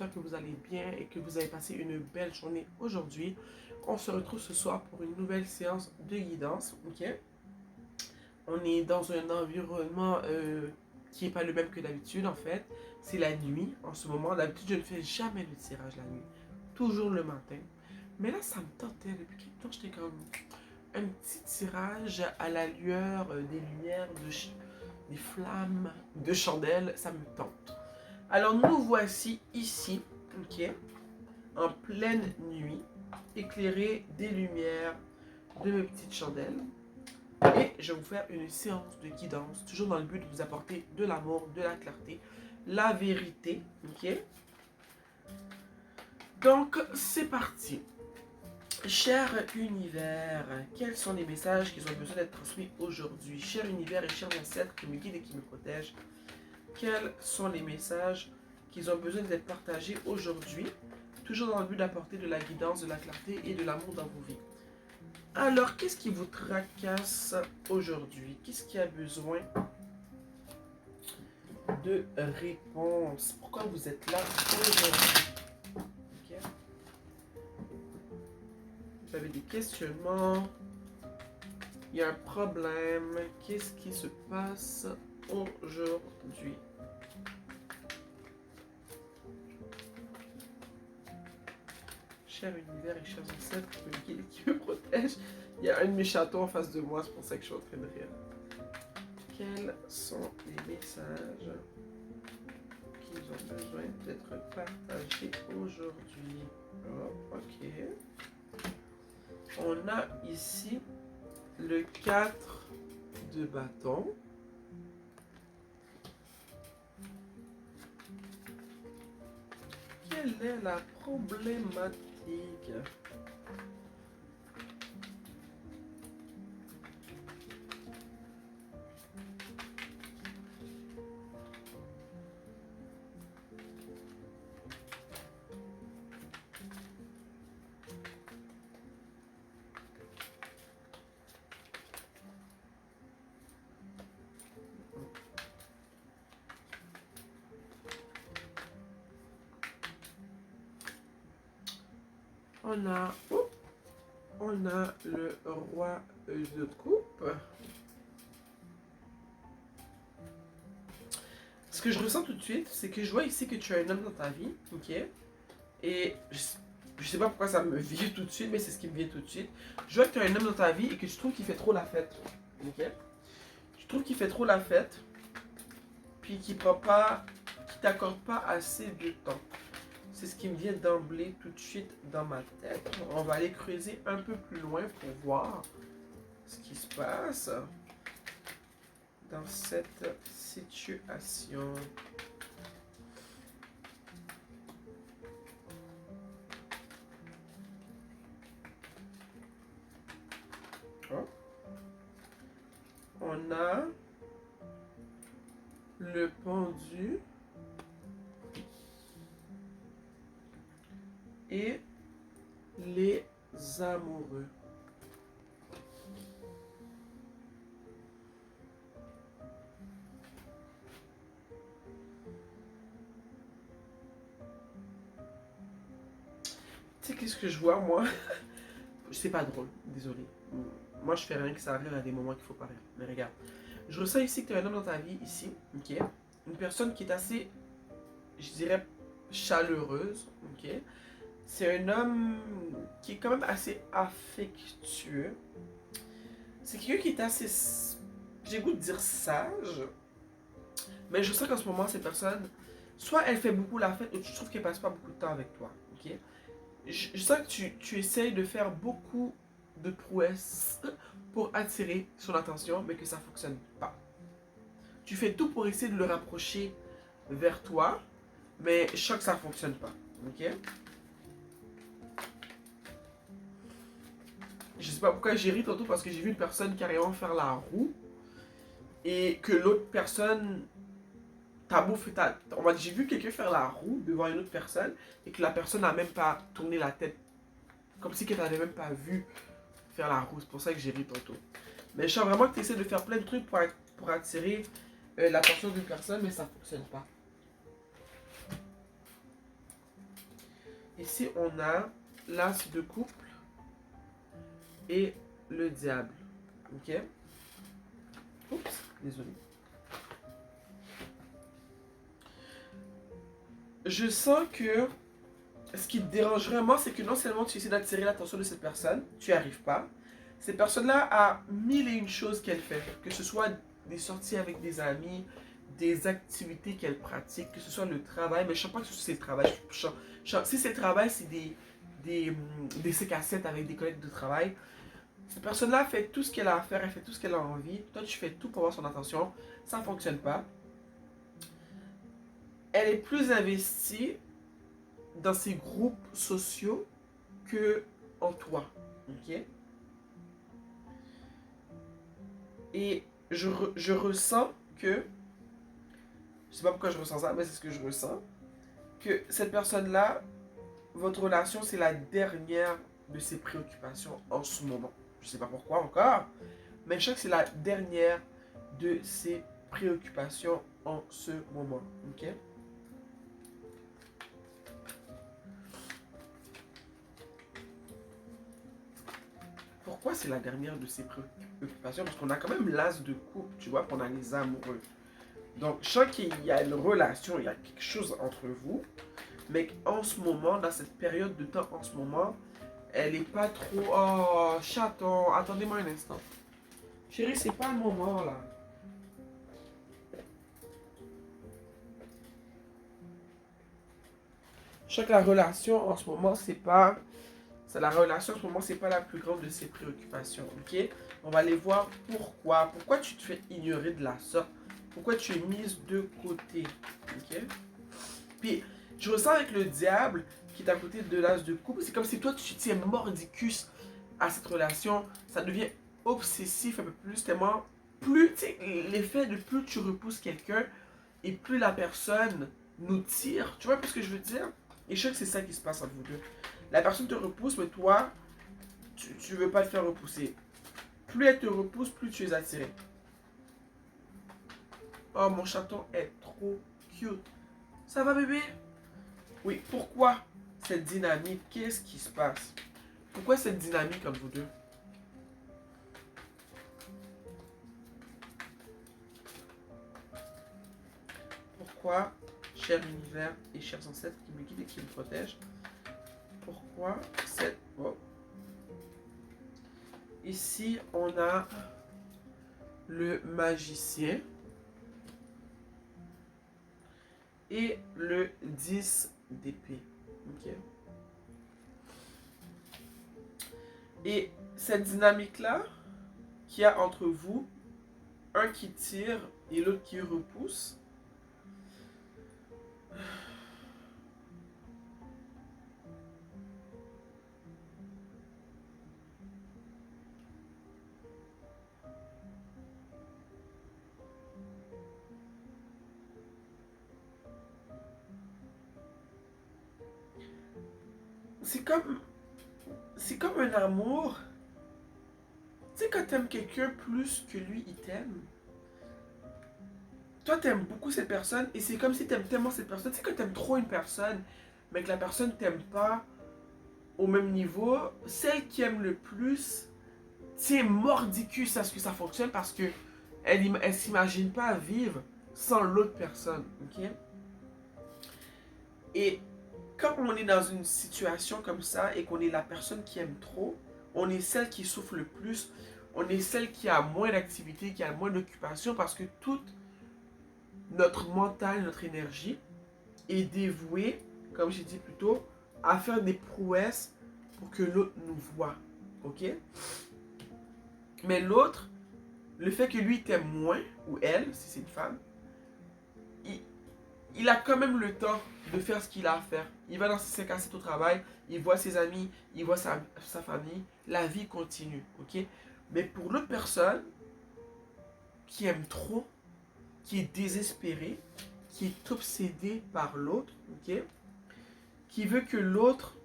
j'espère que vous allez bien et que vous avez passé une belle journée aujourd'hui. On se retrouve ce soir pour une nouvelle séance de guidance, ok? On est dans un environnement qui n'est pas le même que d'habitude en fait. C'est la nuit en ce moment. D'habitude, je ne fais jamais le tirage la nuit. Toujours le matin. Mais là, ça me tentait. Depuis quelque temps, j'étais comme un petit tirage à la lueur des lumières, des flammes, de chandelles. Ça me tente. Alors, nous voici ici, ok, en pleine nuit, éclairé des lumières de mes petites chandelles. Et je vais vous faire une séance de guidance, toujours dans le but de vous apporter de l'amour, de la clarté, la vérité, ok? Donc, c'est parti. Cher univers, quels sont les messages qui ont besoin d'être transmis aujourd'hui? Cher univers et chers ancêtres qui me guident et qui me protègent, quels sont les messages qui ont besoin d'être partagés aujourd'hui, toujours dans le but d'apporter de la guidance, de la clarté et de l'amour dans vos vies? Alors, qu'est-ce qui vous tracasse aujourd'hui? Qu'est-ce qui a besoin de réponse? Pourquoi vous êtes là aujourd'hui? Okay. Vous avez des questionnements. Il y a un problème. Qu'est-ce qui se passe aujourd'hui? Cher univers et chers ancêtres qui me guident et qui me protègent. Il y a un de mes chatons en face de moi, c'est pour ça que je suis en train de rire. Quels sont les messages qui ont besoin d'être partagés aujourd'hui? Oh, ok. On a ici le 4 de bâton. Quelle est la problématique? On a le roi de coupe. Ce que je ressens tout de suite, c'est que je vois ici que tu as un homme dans ta vie, ok? Et je sais pas pourquoi ça me vient tout de suite, mais c'est ce qui me vient tout de suite. Je vois que tu as un homme dans ta vie et que je trouve qu'il fait trop la fête, ok? Je trouve qu'il fait trop la fête, puis qu'il t'accorde pas assez de temps. C'est ce qui me vient d'emblée tout de suite dans ma tête. On va aller creuser un peu plus loin pour voir ce qui se passe dans cette situation. Oh. On a le pendu et les amoureux. Tu sais qu'est-ce que je vois moi? C'est pas drôle, désolé. Moi je fais rien que ça arrive à des moments qu'il faut pas rire. Mais regarde, je ressens ici que tu as un homme dans ta vie, ici, ok? Une personne qui est assez, je dirais, chaleureuse, ok? C'est un homme qui est quand même assez affectueux. C'est quelqu'un qui est assez, j'ai le goût de dire sage, mais je sens qu'en ce moment, cette personne, soit elle fait beaucoup la fête, ou tu trouves qu'elle passe pas beaucoup de temps avec toi, ok? Je sens que tu essayes de faire beaucoup de prouesses pour attirer son attention, mais que ça fonctionne pas. Tu fais tout pour essayer de le rapprocher vers toi, mais je sens que ça fonctionne pas, ok? Je sais pas pourquoi j'ai ri tantôt parce que j'ai vu une personne carrément faire la roue et que l'autre personne j'ai vu quelqu'un faire la roue devant une autre personne et que la personne n'a même pas tourné la tête comme si qu'elle n'avait même pas vu faire la roue. C'est pour ça que j'ai ri tantôt. Mais je sens vraiment que tu essaies de faire plein de trucs pour attirer l'attention d'une personne, mais ça fonctionne pas. Ici, on a l'as de coupe et le diable. Ok? Oups, désolé. Je sens que ce qui te dérange vraiment, c'est que non seulement tu essaies d'attirer l'attention de cette personne, tu n'y arrives pas. Cette personne-là a mille et une choses qu'elle fait, que ce soit des sorties avec des amis, des activités qu'elle pratique, que ce soit le travail, mais je ne sens pas que c'est le travail. Si c'est le travail, c'est des C-cassettes avec des collègues de travail. Cette personne-là fait tout ce qu'elle a à faire, elle fait tout ce qu'elle a envie. Toi, tu fais tout pour avoir son attention. Ça ne fonctionne pas. Elle est plus investie dans ses groupes sociaux que en toi. Ok? Et je ressens que, je sais pas pourquoi je ressens ça, mais c'est ce que je ressens, que cette personne-là, votre relation, c'est la dernière de ses préoccupations en ce moment. Je sais pas pourquoi encore, mais je sais que c'est la dernière de ses préoccupations en ce moment. Ok? Pourquoi c'est la dernière de ses préoccupations? Parce qu'on a quand même l'as de coupe, tu vois, qu'on a les amoureux. Donc, je sens qu'il y a une relation, il y a quelque chose entre vous, mais en ce moment, dans cette période de temps, en ce moment, elle est pas trop. Oh, chaton, attendez-moi un instant. Chérie, c'est pas le moment là. Je sens que la relation en ce moment, c'est pas. La relation en ce moment, c'est pas la plus grande de ses préoccupations, ok? On va aller voir pourquoi. Pourquoi tu te fais ignorer de la sorte? Pourquoi tu es mise de côté, ok? Puis, je ressens avec le diable qui est à côté de l'as de coupe, c'est comme si toi, tu tiens mordicus à cette relation. Ça devient obsessif un peu plus, tellement plus, tu sais, l'effet de plus tu repousses quelqu'un et plus la personne nous tire. Tu vois un peu ce que je veux dire? Et je sais que c'est ça qui se passe entre vous deux. La personne te repousse, mais toi, tu veux pas te faire repousser. Plus elle te repousse, plus tu es attiré. Oh, mon chaton est trop cute. Ça va, bébé? Oui, pourquoi cette dynamique? Qu'est-ce qui se passe? Pourquoi cette dynamique entre vous deux? Pourquoi, cher univers et chers ancêtres qui me guident et qui me protègent, pourquoi cette... Oh. Ici, on a le magicien et le 10 d'épée. Ok. Et cette dynamique-là qu'il y a entre vous, un qui tire et l'autre qui repousse, c'est comme, c'est comme un amour. Tu sais, quand t'aimes quelqu'un plus que lui, il t'aime. Toi, t'aimes beaucoup cette personne et c'est comme si t'aimes tellement cette personne. Tu sais, quand t'aimes trop une personne, mais que la personne t'aime pas au même niveau, celle qui aime le plus, tient mordicus à ce que ça fonctionne parce que elle s'imagine pas vivre sans l'autre personne. Ok? Et quand on est dans une situation comme ça et qu'on est la personne qui aime trop, on est celle qui souffre le plus, on est celle qui a moins d'activité, qui a moins d'occupation parce que toute notre mental, notre énergie est dévouée, comme j'ai dit plus tôt, à faire des prouesses pour que l'autre nous voit. Ok? Mais l'autre, le fait que lui t'aime moins, ou elle, si c'est une femme, il, il a quand même le temps de faire ce qu'il a à faire. Il va dans ses 5 à 7 au travail, il voit ses amis, il voit sa famille, la vie continue, ok? Mais pour l'autre personne qui aime trop, qui est désespérée, qui est obsédée par l'autre, ok? Qui veut que l'autre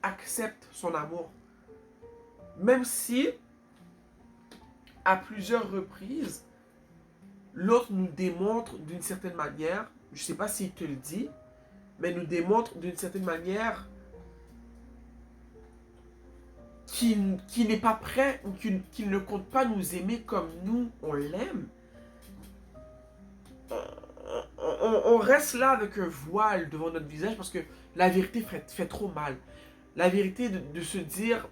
accepte son amour. Même si, à plusieurs reprises, l'autre nous démontre d'une certaine manière, je ne sais pas s'il te le dit, mais nous démontre d'une certaine manière qu'il n'est pas prêt ou qu'il ne compte pas nous aimer comme nous, on l'aime, on reste là avec un voile devant notre visage parce que la vérité fait trop mal. La vérité de se dire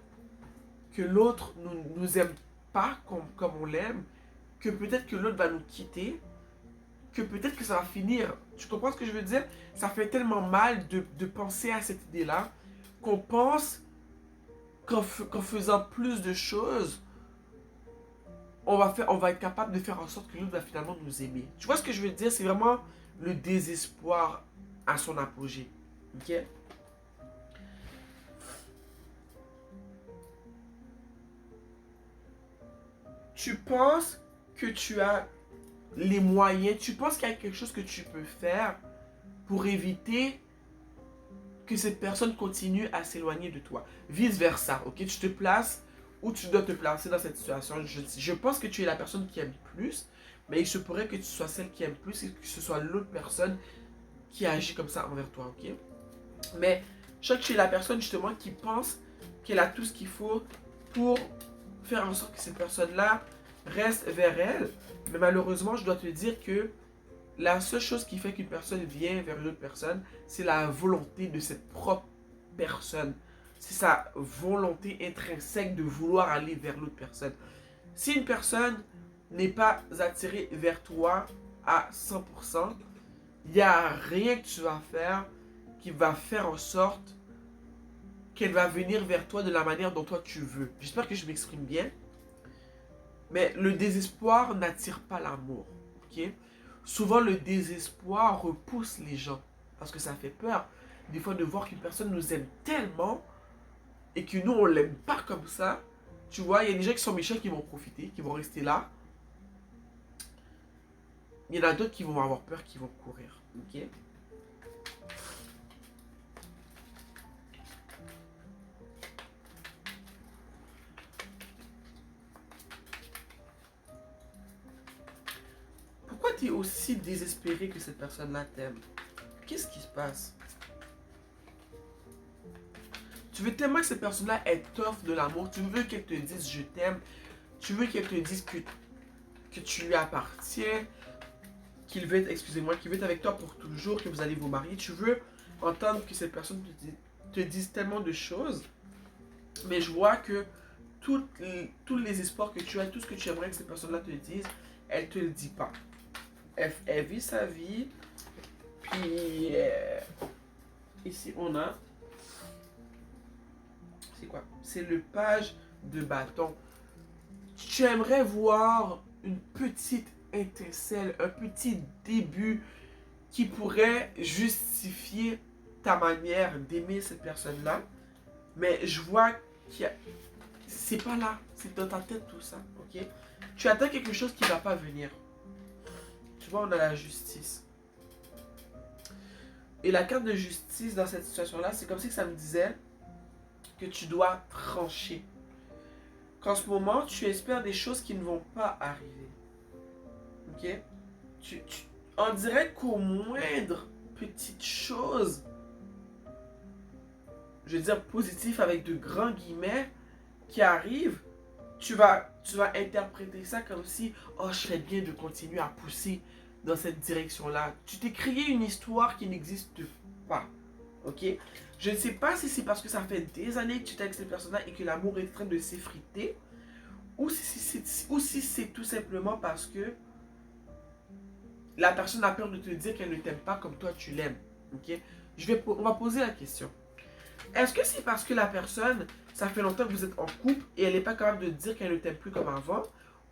que l'autre nous aime pas comme on l'aime, que peut-être que l'autre va nous quitter, que peut-être que ça va finir. Tu comprends ce que je veux dire? Ça fait tellement mal de penser à cette idée-là qu'on pense qu'en faisant plus de choses, on va être capable de faire en sorte que l'autre va finalement nous aimer. Tu vois ce que je veux dire? C'est vraiment le désespoir à son apogée. Ok? Tu penses que tu as les moyens, tu penses qu'il y a quelque chose que tu peux faire pour éviter que cette personne continue à s'éloigner de toi. Vice versa, ok? Tu te places où tu dois te placer dans cette situation. Je pense que tu es la personne qui aime plus, mais il se pourrait que tu sois celle qui aime plus et que ce soit l'autre personne qui agit comme ça envers toi, ok? Mais je crois que tu es la personne justement qui pense qu'elle a tout ce qu'il faut pour faire en sorte que cette personne-là reste vers elle. Mais malheureusement, je dois te dire que la seule chose qui fait qu'une personne vient vers une autre personne, c'est la volonté de cette propre personne. C'est sa volonté intrinsèque de vouloir aller vers l'autre personne. Si une personne n'est pas attirée vers toi à 100%, il n'y a rien que tu vas faire qui va faire en sorte qu'elle va venir vers toi de la manière dont toi tu veux. J'espère que je m'exprime bien. Mais le désespoir n'attire pas l'amour. Ok? Souvent, le désespoir repousse les gens. Parce que ça fait peur. Des fois, de voir qu'une personne nous aime tellement et que nous, on l'aime pas comme ça. Tu vois, il y a des gens qui sont méchants qui vont profiter, qui vont rester là. Il y en a d'autres qui vont avoir peur, qui vont courir. Ok? Pourquoi tu es aussi désespéré que cette personne-là t'aime? Qu'est-ce qui se passe? Tu veux tellement que cette personne-là t'offre de l'amour. Tu veux qu'elle te dise je t'aime. Tu veux qu'elle te dise que tu lui appartiens. Excusez-moi, qu'il veut être avec toi pour toujours, que vous allez vous marier. Tu veux entendre que cette personne te dise tellement de choses. Mais je vois que tous les espoirs que tu as, tout ce que tu aimerais que cette personne-là te dise, elle te le dit pas. Elle vit sa vie. Puis ici on a, c'est quoi? C'est le page de bâton. Tu aimerais voir une petite étincelle, un petit début qui pourrait justifier ta manière d'aimer cette personne-là. Mais je vois qu'il y a... C'est pas là, c'est dans ta tête tout ça, ok? Tu attends quelque chose qui va pas venir. Tu vois, on a la justice. Et la carte de justice dans cette situation-là, c'est comme si ça me disait que tu dois trancher. Qu'en ce moment, tu espères des choses qui ne vont pas arriver. Ok? On dirait qu'au moindre petite chose, je veux dire positif avec de grands guillemets, qui arrive, tu vas interpréter ça comme si, oh, je serais bien de continuer à pousser dans cette direction-là. Tu t'es créé une histoire qui n'existe pas. Ok? Je ne sais pas si c'est parce que ça fait des années que tu es avec cette personne-là et que l'amour est en train de s'effriter, ou si c'est tout simplement parce que la personne a peur de te dire qu'elle ne t'aime pas comme toi tu l'aimes. Ok? On va poser la question. Est-ce que c'est parce que la personne, ça fait longtemps que vous êtes en couple et elle n'est pas capable de dire qu'elle ne t'aime plus comme avant?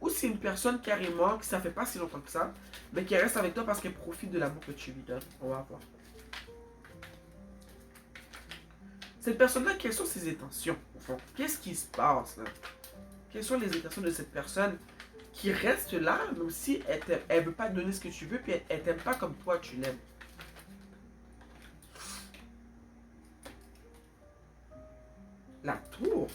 Ou c'est une personne carrément, que ça fait pas si longtemps que ça, mais qui reste avec toi parce qu'elle profite de l'amour que tu lui donnes? On va voir. Cette personne-là, quelles sont ses intentions au fond? Qu'est-ce qui se passe là? Quelles sont les intentions de cette personne qui reste là, mais aussi elle veut pas te donner ce que tu veux, puis elle t'aime pas comme toi tu l'aimes? La tour.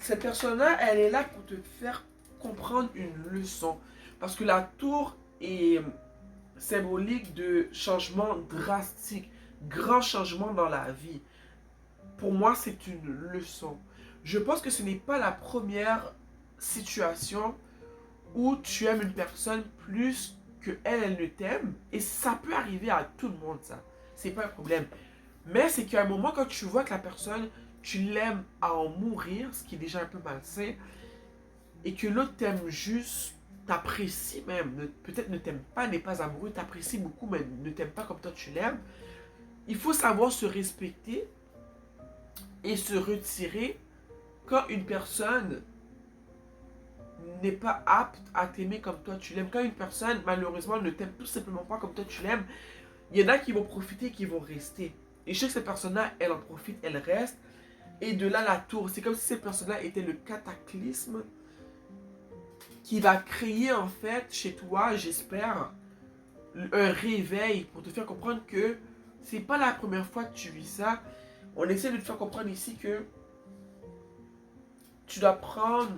cette personne-là, elle est là pour te faire comprendre une leçon. Parce que la tour est symbolique de changement drastique, grand changement dans la vie. Pour moi, c'est une leçon. Je pense que ce n'est pas la première situation où tu aimes une personne plus que elle ne t'aime. Et ça peut arriver à tout le monde, ça. C'est pas un problème. Mais c'est qu'à un moment, quand tu vois que la personne, tu l'aimes à en mourir, ce qui est déjà un peu malsain, et que l'autre t'aime juste, t'apprécie même, peut-être ne t'aime pas, n'est pas amoureux, t'apprécie beaucoup, mais ne t'aime pas comme toi tu l'aimes, il faut savoir se respecter et se retirer quand une personne n'est pas apte à t'aimer comme toi tu l'aimes. Quand une personne, malheureusement, ne t'aime tout simplement pas comme toi tu l'aimes, il y en a qui vont profiter et qui vont rester. Et je sais que cette personne-là, elle en profite, elle reste. Et de là, la tour, c'est comme si cette personne-là était le cataclysme qui va créer en fait chez toi, j'espère, un réveil pour te faire comprendre que c'est pas la première fois que tu vis ça. On essaie de te faire comprendre ici que tu dois prendre...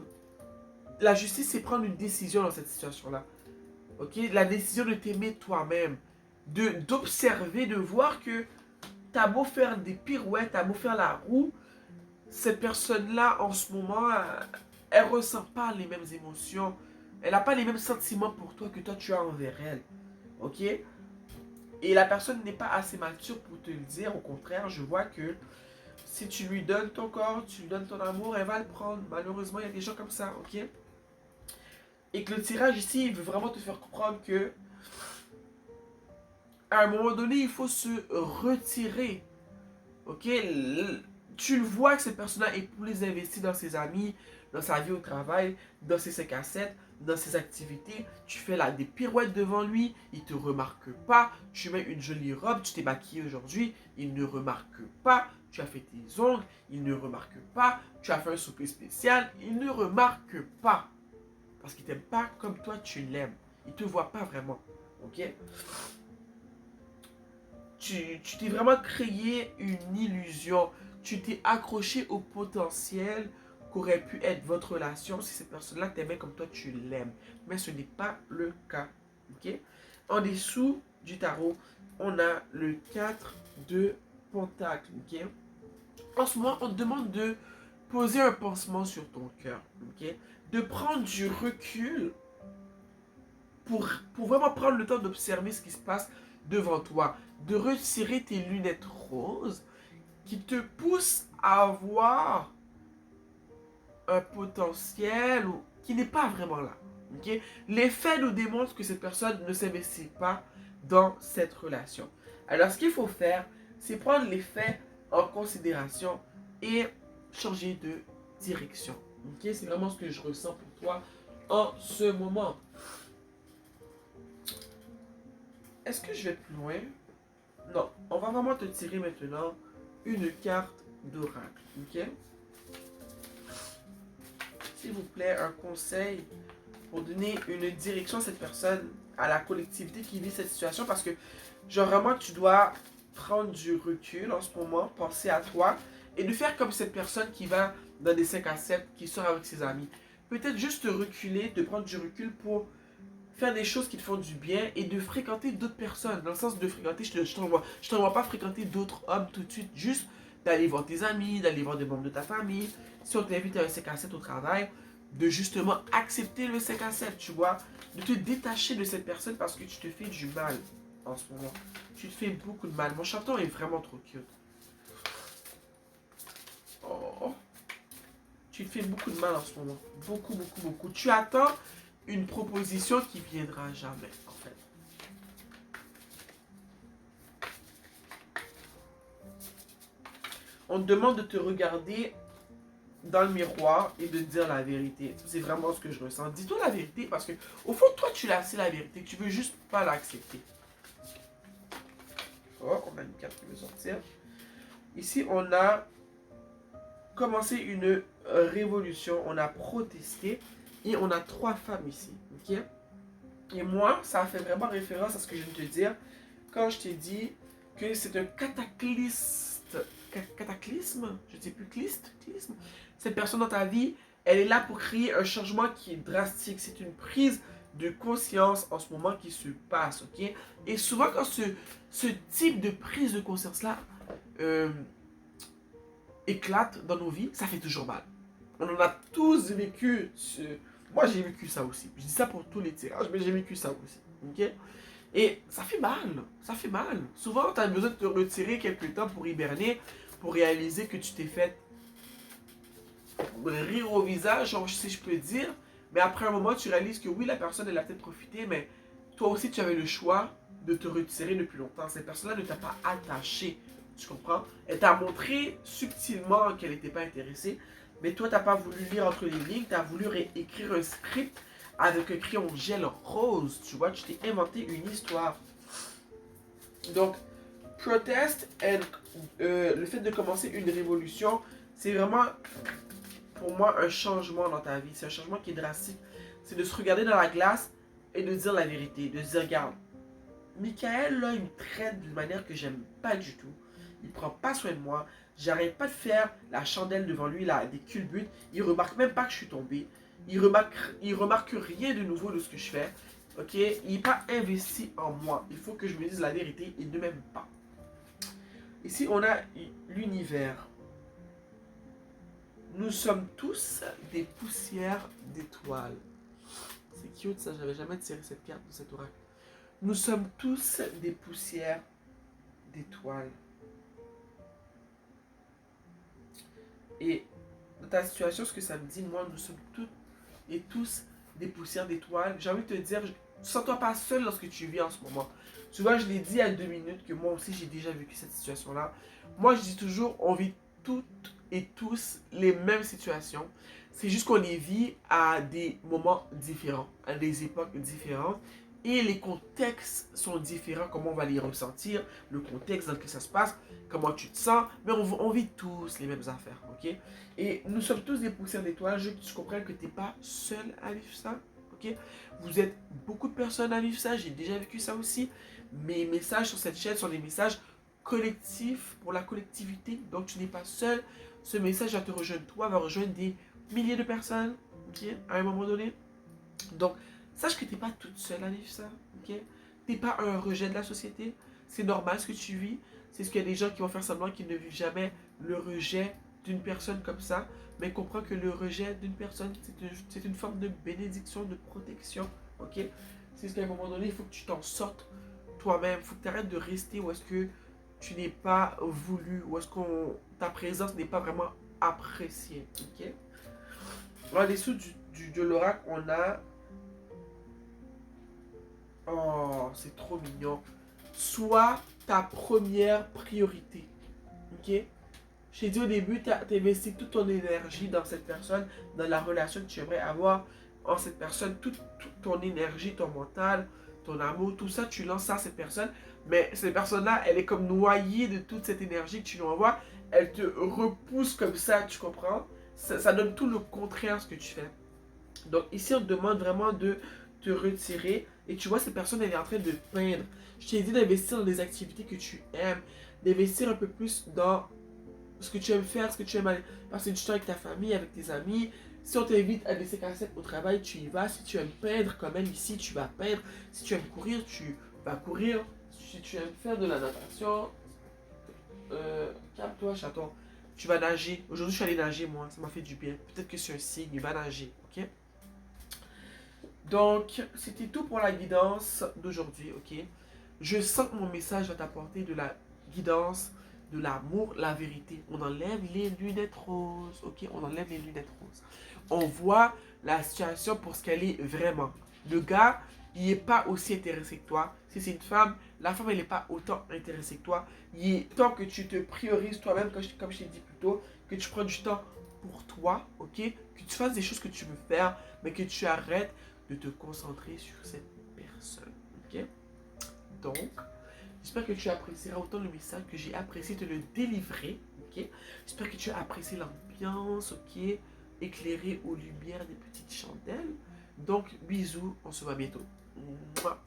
La justice, c'est prendre une décision dans cette situation-là. Ok? La décision de t'aimer toi-même. D'observer, de voir que t'as beau faire des pirouettes, t'as beau faire la roue, cette personne-là, en ce moment, elle ressent pas les mêmes émotions. Elle n'a pas les mêmes sentiments pour toi que toi tu as envers elle. Ok? Et la personne n'est pas assez mature pour te le dire. Au contraire, je vois que si tu lui donnes ton corps, tu lui donnes ton amour, elle va le prendre. Malheureusement, il y a des gens comme ça, ok? Et que le tirage ici, il veut vraiment te faire comprendre que à un moment donné, il faut se retirer. Ok? Tu le vois que cette personne-là est plus investie dans ses amis, dans sa vie au travail, dans ses 5 à 7, dans ses activités. Tu fais là des pirouettes devant lui, il ne te remarque pas. Tu mets une jolie robe, tu t'es maquillée aujourd'hui, il ne remarque pas. Tu as fait tes ongles, il ne remarque pas. Tu as fait un souper spécial, il ne remarque pas. Parce qu'il ne t'aime pas comme toi tu l'aimes. Il ne te voit pas vraiment. Ok? Tu t'es vraiment créé une illusion. Tu t'es accroché au potentiel qu'aurait pu être votre relation si cette personne-là t'aimait comme toi tu l'aimes. Mais ce n'est pas le cas. Ok? En dessous du tarot, on a le 4 de Pentacle. Ok? En ce moment, on te demande de poser un pansement sur ton cœur. Ok? De prendre du recul pour vraiment prendre le temps d'observer ce qui se passe devant toi, de retirer tes lunettes roses qui te poussent à avoir un potentiel qui n'est pas vraiment là. Okay? Les faits nous démontrent que cette personne ne s'investit pas dans cette relation. Alors ce qu'il faut faire, c'est prendre les faits en considération et changer de direction. Okay? C'est vraiment ce que je ressens pour toi en ce moment. Est-ce que je vais plus loin? Non, on va vraiment te tirer maintenant une carte d'oracle, ok? S'il vous plaît, un conseil pour donner une direction à cette personne, à la collectivité qui vit cette situation, parce que, genre, vraiment, tu dois prendre du recul en ce moment, penser à toi, et de faire comme cette personne qui va dans des 5 à 7, qui sort avec ses amis. Peut-être juste reculer, de prendre du recul pour faire des choses qui te font du bien et de fréquenter d'autres personnes. Dans le sens de fréquenter, je t'envoie pas fréquenter d'autres hommes tout de suite, juste d'aller voir tes amis, d'aller voir des membres de ta famille. Si on t'invite à un 5 à 7 au travail, de justement accepter le 5 à 7, tu vois. De te détacher de cette personne parce que tu te fais du mal en ce moment. Tu te fais beaucoup de mal. Mon chaton est vraiment trop cute. Oh. Tu te fais beaucoup de mal en ce moment. Beaucoup, beaucoup, beaucoup. Tu attends une proposition qui viendra jamais, en fait. On te demande de te regarder dans le miroir et de dire la vérité. C'est vraiment ce que je ressens. Dis-toi la vérité parce que, au fond, toi, tu l'as, c'est la vérité. Tu veux juste pas l'accepter. Oh, on a une carte qui veut sortir. Ici, on a commencé une révolution. On a protesté. Et on a 3 femmes ici. Ok? Et moi, ça a fait vraiment référence à ce que je viens de te dire quand je t'ai dit que c'est un cataclysme, je ne sais plus, clisme. Cette personne dans ta vie, elle est là pour créer un changement qui est drastique. C'est une prise de conscience en ce moment qui se passe, ok? Et souvent, quand ce type de prise de conscience-là éclate dans nos vies, ça fait toujours mal. On en a tous vécu. Moi, j'ai vécu ça aussi. Je dis ça pour tous les tirages, mais j'ai vécu ça aussi, ok? Et ça fait mal, ça fait mal. Souvent, tu as besoin de te retirer quelque temps pour hiberner, pour réaliser que tu t'es fait rire au visage, si je peux dire. Mais après un moment, tu réalises que oui, la personne, elle a peut-être profité, mais toi aussi, tu avais le choix de te retirer depuis longtemps. Cette personne-là ne t'a pas attaché, tu comprends? Elle t'a montré subtilement qu'elle n'était pas intéressée, mais toi, tu n'as pas voulu lire entre les lignes, tu as voulu écrire un script avec un crayon gel rose, tu vois, tu t'es inventé une histoire. Donc, protest et le fait de commencer une révolution, c'est vraiment pour moi un changement dans ta vie. C'est un changement qui est drastique. C'est de se regarder dans la glace et de dire la vérité. De se dire, regarde, Michael, là, il me traite d'une manière que j'aime pas du tout. Il prend pas soin de moi. J'arrête pas de faire la chandelle devant lui, là, des culbutes. Il remarque même pas que je suis tombé. Il remarque rien de nouveau de ce que je fais. Ok? Il n'est pas investi en moi. Il faut que je me dise la vérité. Il ne m'aime pas. Ici, on a l'univers. Nous sommes tous des poussières d'étoiles. C'est cute ça, j'avais jamais tiré cette carte de cet oracle. Nous sommes tous des poussières d'étoiles. Et dans ta situation, ce que ça me dit, moi, nous sommes toutes et tous des poussières d'étoiles. J'ai envie de te dire, sens-toi pas seul lorsque tu vis en ce moment. Tu vois, je l'ai dit il y a 2 minutes que moi aussi j'ai déjà vécu cette situation-là. Moi, je dis toujours, on vit toutes et tous les mêmes situations. C'est juste qu'on les vit à des moments différents, à des époques différentes. Et les contextes sont différents, comment on va les ressentir, le contexte dans lequel ça se passe, comment tu te sens. Mais on vit tous les mêmes affaires, ok? Et nous sommes tous des poussières d'étoiles. Je veux que tu comprennes que tu n'es pas seul à vivre ça, ok? Vous êtes beaucoup de personnes à vivre ça, j'ai déjà vécu ça aussi. Mes messages sur cette chaîne sont des messages collectifs pour la collectivité. Donc tu n'es pas seul. Ce message va te rejoindre, toi, va rejoindre des milliers de personnes, ok? À un moment donné. Donc, sache que tu n'es pas toute seule à vivre ça, ok? Tu n'es pas un rejet de la société. C'est normal ce que tu vis. C'est ce qu'il y a des gens qui vont faire semblant qu'ils ne vivent jamais le rejet d'une personne comme ça. Mais comprends que le rejet d'une personne, c'est une forme de bénédiction, de protection, ok? C'est ce qu'à un moment donné, il faut que tu t'en sortes toi-même. Il faut que tu arrêtes de rester où est-ce que tu n'es pas voulu, où est-ce que ta présence n'est pas vraiment appréciée, ok? En dessous de l'oracle, on a... Oh, c'est trop mignon. Sois ta première priorité. Ok? Je t'ai dit au début, tu as investi toute ton énergie dans cette personne, dans la relation que tu aimerais avoir en cette personne. Toute ton énergie, ton mental, ton amour, tout ça, tu lances ça à cette personne. Mais cette personne-là, elle est comme noyée de toute cette énergie que tu lui envoies. Elle te repousse comme ça, tu comprends? Ça donne tout le contraire à ce que tu fais. Donc ici, on te demande vraiment de te retirer. Et tu vois, cette personne, elle est en train de peindre. Je t'ai dit d'investir dans des activités que tu aimes. D'investir un peu plus dans ce que tu aimes faire, ce que tu aimes aller passer du temps avec ta famille, avec tes amis. Si on t'invite à laisser cassette au travail, tu y vas. Si tu aimes peindre, comme elle ici, tu vas peindre. Si tu aimes courir, tu vas courir. Si tu aimes faire de la natation, calme-toi, chaton. Tu vas nager. Aujourd'hui, je suis allé nager, moi. Ça m'a fait du bien. Peut-être que c'est un signe. Il va nager, ok? Donc, c'était tout pour la guidance d'aujourd'hui, ok? Je sens que mon message va t'apporter de la guidance, de l'amour, la vérité. On enlève les lunettes roses, ok? On enlève les lunettes roses. On voit la situation pour ce qu'elle est vraiment. Le gars, il n'est pas aussi intéressé que toi. Si c'est une femme, la femme, elle n'est pas autant intéressée que toi. Il est temps que tu te priorises toi-même, comme je t'ai dit plus tôt, que tu prends du temps pour toi, ok? Que tu fasses des choses que tu veux faire, mais que tu arrêtes de te concentrer sur cette personne, ok? Donc, j'espère que tu apprécieras autant le message que j'ai apprécié de le délivrer, ok? J'espère que tu as apprécié l'ambiance, ok? Éclairée aux lumières des petites chandelles. Donc, bisous, on se voit bientôt. Mouah.